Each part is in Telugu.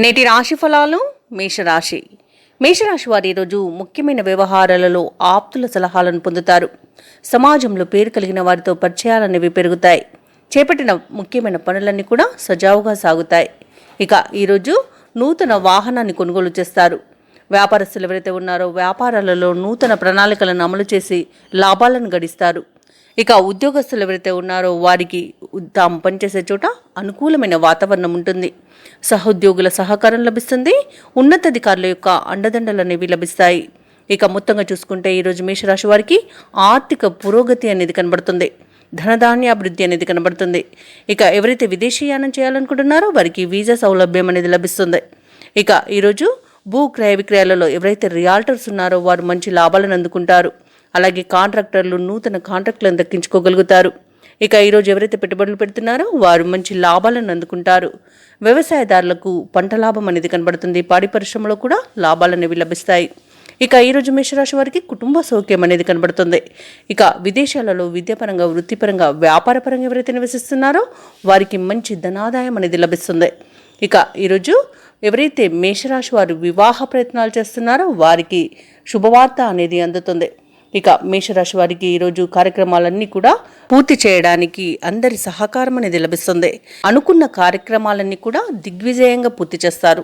నేటి రాశి ఫలాలు. మేషరాశి వారు ఈరోజు ముఖ్యమైన వ్యవహారాలలో ఆప్తుల సలహాలను పొందుతారు. సమాజంలో పేరు కలిగిన వారితో పరిచయాలనేవి పెరుగుతాయి. చేపట్టిన ముఖ్యమైన పనులన్నీ కూడా సజావుగా సాగుతాయి. ఇక ఈరోజు నూతన వాహనాన్ని కొనుగోలు చేస్తారు. వ్యాపారస్తులు ఎవరైతే ఉన్నారో వ్యాపారాలలో నూతన ప్రణాళికలను అమలు చేసి లాభాలను గడిస్తారు. ఇక ఉద్యోగస్తులు ఎవరైతే ఉన్నారో వారికి తాము పనిచేసే చోట అనుకూలమైన వాతావరణం ఉంటుంది. సహోద్యోగుల సహకారం లభిస్తుంది. ఉన్నతాధికారుల యొక్క అండదండలు అనేవి లభిస్తాయి. ఇక మొత్తంగా చూసుకుంటే ఈరోజు మేషరాశి వారికి ఆర్థిక పురోగతి అనేది కనబడుతుంది. ధనధాన్యాభివృద్ధి అనేది కనబడుతుంది. ఇక ఎవరైతే విదేశీయానం చేయాలనుకుంటున్నారో వారికి వీసా సౌలభ్యం అనేది లభిస్తుంది. ఇక ఈరోజు భూ క్రయ విక్రయాలలో ఎవరైతే రియాల్టర్స్ ఉన్నారో వారు మంచి లాభాలను అందుకుంటారు. అలాగే కాంట్రాక్టర్లు నూతన కాంట్రాక్టులను దక్కించుకోగలుగుతారు. ఇక ఈరోజు ఎవరైతే పెట్టుబడులు పెడుతున్నారో వారు మంచి లాభాలను అందుకుంటారు. వ్యవసాయదారులకు పంట లాభం అనేది కనబడుతుంది. పాడి పరిశ్రమలో కూడా లాభాలు అనేవి లభిస్తాయి. ఇక ఈరోజు మేషరాశి వారికి కుటుంబ సౌఖ్యం అనేది కనబడుతుంది. ఇక విదేశాలలో విద్యాపరంగా, వృత్తిపరంగా, వ్యాపారపరంగా ఎవరైతే నివసిస్తున్నారో వారికి మంచి ధనాదాయం అనేది లభిస్తుంది. ఇక ఈరోజు ఎవరైతే మేషరాశి వారు వివాహ ప్రయత్నాలు చేస్తున్నారో వారికి శుభవార్త అనేది అందుతుంది. ఇక మేషరాశి వారికి ఈరోజు కార్యక్రమాలన్నీ కూడా పూర్తి చేయడానికి అందరి సహకారం అనేది లభిస్తుంది. అనుకున్న కార్యక్రమాలన్నీ కూడా దిగ్విజయంగా పూర్తి చేస్తారు.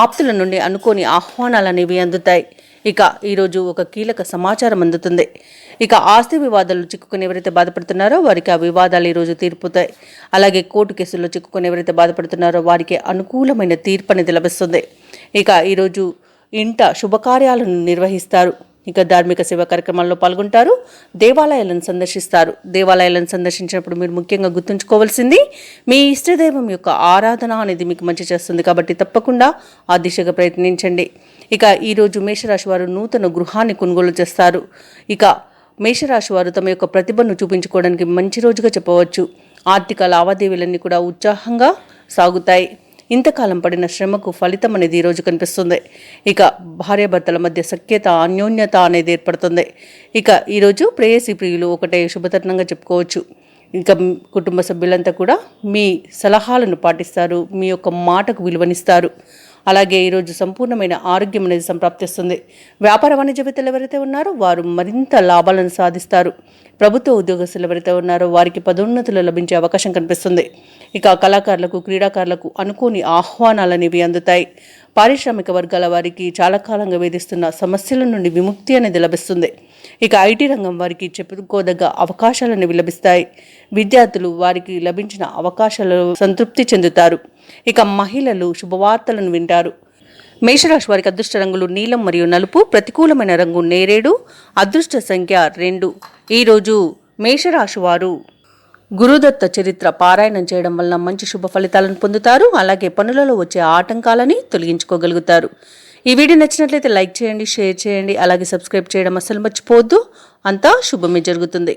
ఆప్తుల నుండి అనుకోని ఆహ్వానాలు అనేవి అందుతాయి. ఇక ఈరోజు ఒక కీలక సమాచారం అందుతుంది. ఇక ఆస్తి వివాదాలు చిక్కుకుని ఎవరైతే బాధపడుతున్నారో వారికి ఆ వివాదాలు ఈరోజు తీర్పుతాయి. అలాగే కోర్టు కేసుల్లో చిక్కుకుని ఎవరైతే బాధపడుతున్నారో వారికి అనుకూలమైన తీర్పు అనేది లభిస్తుంది. ఇక ఈరోజు ఇంట శుభకార్యాలను నిర్వహిస్తారు. ఇక ధార్మిక సేవా కార్యక్రమాల్లో పాల్గొంటారు. దేవాలయాలను సందర్శిస్తారు. దేవాలయాలను సందర్శించినప్పుడు మీరు ముఖ్యంగా గుర్తుంచుకోవాల్సింది మీ ఇష్టదైవం యొక్క ఆరాధన అనేది మీకు మంచి చేస్తుంది. కాబట్టి తప్పకుండా ఆ దిశగా ప్రయత్నించండి. ఇక ఈరోజు మేషరాశి వారు నూతన గృహాన్ని కొనుగోలు చేస్తారు. ఇక మేషరాశి వారు తమ యొక్క ప్రతిభను చూపించుకోవడానికి మంచి రోజుగా చెప్పవచ్చు. ఆర్థిక లావాదేవీలన్నీ కూడా ఉత్సాహంగా సాగుతాయి. ఇంతకాలం పడిన శ్రమకు ఫలితం అనేది ఈరోజు కనిపిస్తుంది. ఇక భార్యాభర్తల మధ్య సఖ్యత, అన్యోన్యత అనేది ఏర్పడుతుంది. ఇక ఈరోజు ప్రేయసి ప్రియులు ఒకటే శుభతరుణంగా చెప్పుకోవచ్చు. ఇంకా కుటుంబ సభ్యులంతా కూడా మీ సలహాలను పాటిస్తారు. మీ యొక్క మాటకు విలువనిస్తారు. అలాగే ఈరోజు సంపూర్ణమైన ఆరోగ్యం అనేది సంప్రాప్తిస్తుంది. వ్యాపార వాణిజ్యవేత్తలు ఎవరైతే ఉన్నారో వారు మరింత లాభాలను సాధిస్తారు. ప్రభుత్వ ఉద్యోగస్తులు ఎవరైతే ఉన్నారో వారికి పదోన్నతులు లభించే అవకాశం కనిపిస్తుంది. ఇక కళాకారులకు, క్రీడాకారులకు అనుకోని ఆహ్వానాలు అనేవి అందుతాయి. పారిశ్రామిక వర్గాల వారికి చాలా కాలంగా వేధిస్తున్న సమస్యల నుండి విముక్తి అనేది లభిస్తుంది. ఇక ఐటీ రంగం వారికి చెప్పుకోదగ్గ అవకాశాలు అనేవి లభిస్తాయి. విద్యార్థులు వారికి లభించిన అవకాశాలలో సంతృప్తి చెందుతారు. ఇక మహిళలు శుభవార్తలను వింటారు. మేషరాశి వారికి అదృష్ట రంగులు నీలం మరియు నలుపు. ప్రతికూలమైన రంగు నేరేడు. అదృష్ట సంఖ్య 2. ఈరోజు మేషరాశి వారు గురుదత్త చరిత్ర పారాయణం చేయడం వలన మంచి శుభ ఫలితాలను పొందుతారు. అలాగే పనులలో వచ్చే ఆటంకాలని తొలగించుకోగలుగుతారు. ఈ వీడియో నచ్చినట్లయితే లైక్ చేయండి, షేర్ చేయండి, అలాగే సబ్స్క్రైబ్ చేయడం అస్సలు మర్చిపోవద్దు. అంతా శుభమే జరుగుతుంది.